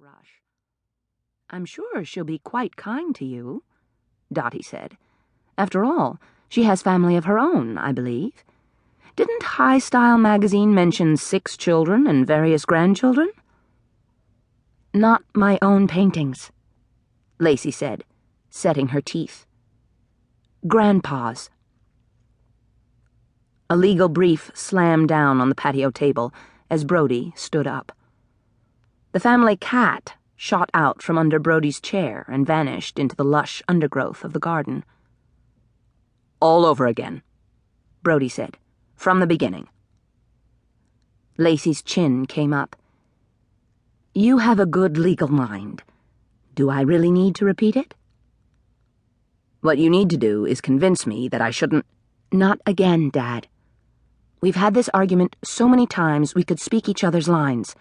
rush. "I'm sure she'll be quite kind to you," Dottie said. "After all, she has family of her own, I believe. Didn't High Style magazine mention 6 children and various grandchildren?" "Not my own paintings," Lacey said, setting her teeth. "Grandpa's." A legal brief slammed down on the patio table as Brody stood up. The family cat shot out from under Brody's chair and vanished into the lush undergrowth of the garden. "All over again," Brody said. "From the beginning." Lacey's chin came up. "You have a good legal mind. Do I really need to repeat it?" "What you need to do is convince me that I shouldn't—" "Not again, Dad. We've had this argument so many times we could speak each other's lines.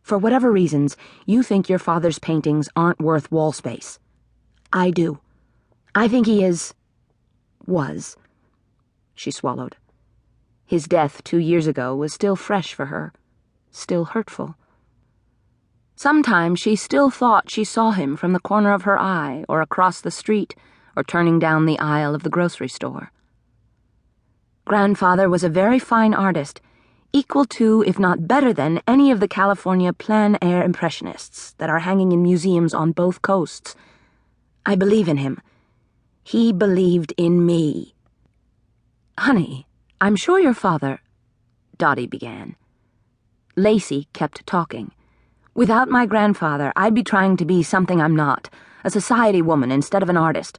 For whatever reasons, you think your father's paintings aren't worth wall space. I do. I think he was. She swallowed. His death 2 years ago was still fresh for her, still hurtful. Sometimes she still thought she saw him from the corner of her eye or across the street or turning down the aisle of the grocery store. Grandfather was a very fine artist, equal to, if not better than, any of the California plein-air impressionists that are hanging in museums on both coasts. I believe in him. He believed in me. "Honey, I'm sure your father—" Dottie began. Lacey kept talking. "Without my grandfather, I'd be trying to be something I'm not, a society woman instead of an artist.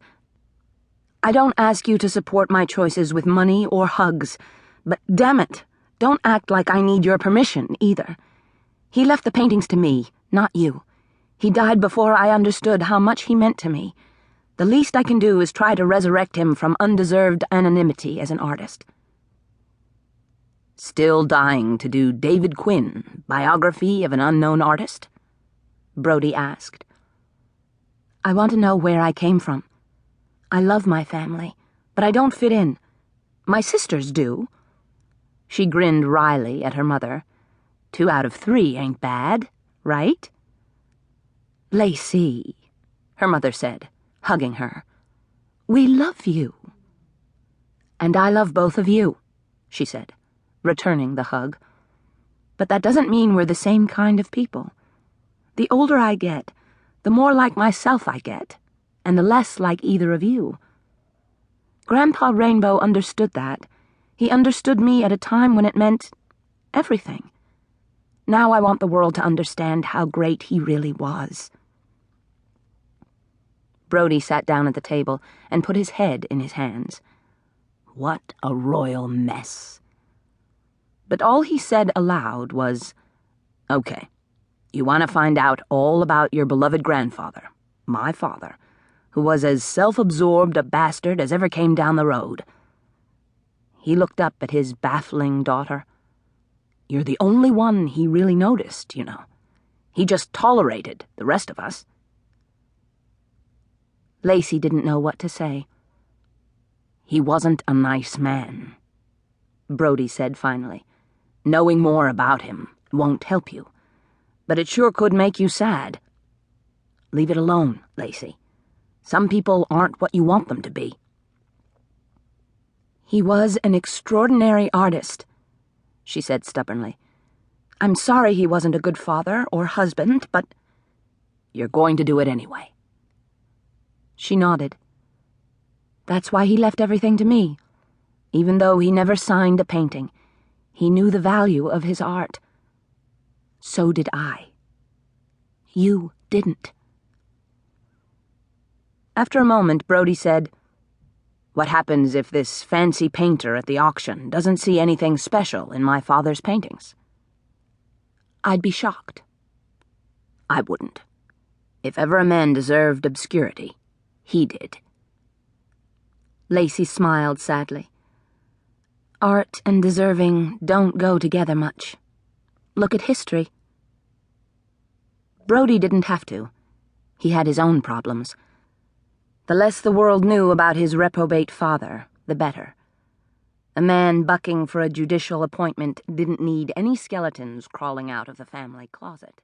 I don't ask you to support my choices with money or hugs, but damn it, don't act like I need your permission, either. He left the paintings to me, not you. He died before I understood how much he meant to me. The least I can do is try to resurrect him from undeserved anonymity as an artist." "Still dying to do David Quinn, biography of an unknown artist?" Brody asked. "I want to know where I came from. I love my family, but I don't fit in. My sisters do." She grinned wryly at her mother. 2 out of 3 ain't bad, right? "Lacey," her mother said, hugging her. "We love you." "And I love both of you," she said, returning the hug. "But that doesn't mean we're the same kind of people. The older I get, the more like myself I get, and the less like either of you. Grandpa Rainbow understood that. He understood me at a time when it meant everything. Now I want the world to understand how great he really was." Brody sat down at the table and put his head in his hands. What a royal mess. But all he said aloud was, "Okay, you want to find out all about your beloved grandfather, my father, who was as self-absorbed a bastard as ever came down the road." He looked up at his baffling daughter. "You're the only one he really noticed, you know. He just tolerated the rest of us." Lacey didn't know what to say. "He wasn't a nice man," Brody said finally. "Knowing more about him won't help you, but it sure could make you sad. Leave it alone, Lacey. Some people aren't what you want them to be." "He was an extraordinary artist," she said stubbornly. "I'm sorry he wasn't a good father or husband, but—" "You're going to do it anyway." She nodded. "That's why he left everything to me. Even though he never signed a painting, he knew the value of his art. So did I. You didn't." After a moment, Brody said, "What happens if this fancy painter at the auction doesn't see anything special in my father's paintings?" "I'd be shocked." "I wouldn't. If ever a man deserved obscurity, he did." Lacey smiled sadly. "Art and deserving don't go together much. Look at history." Brody didn't have to. He had his own problems. The less the world knew about his reprobate father, the better. A man bucking for a judicial appointment didn't need any skeletons crawling out of the family closet.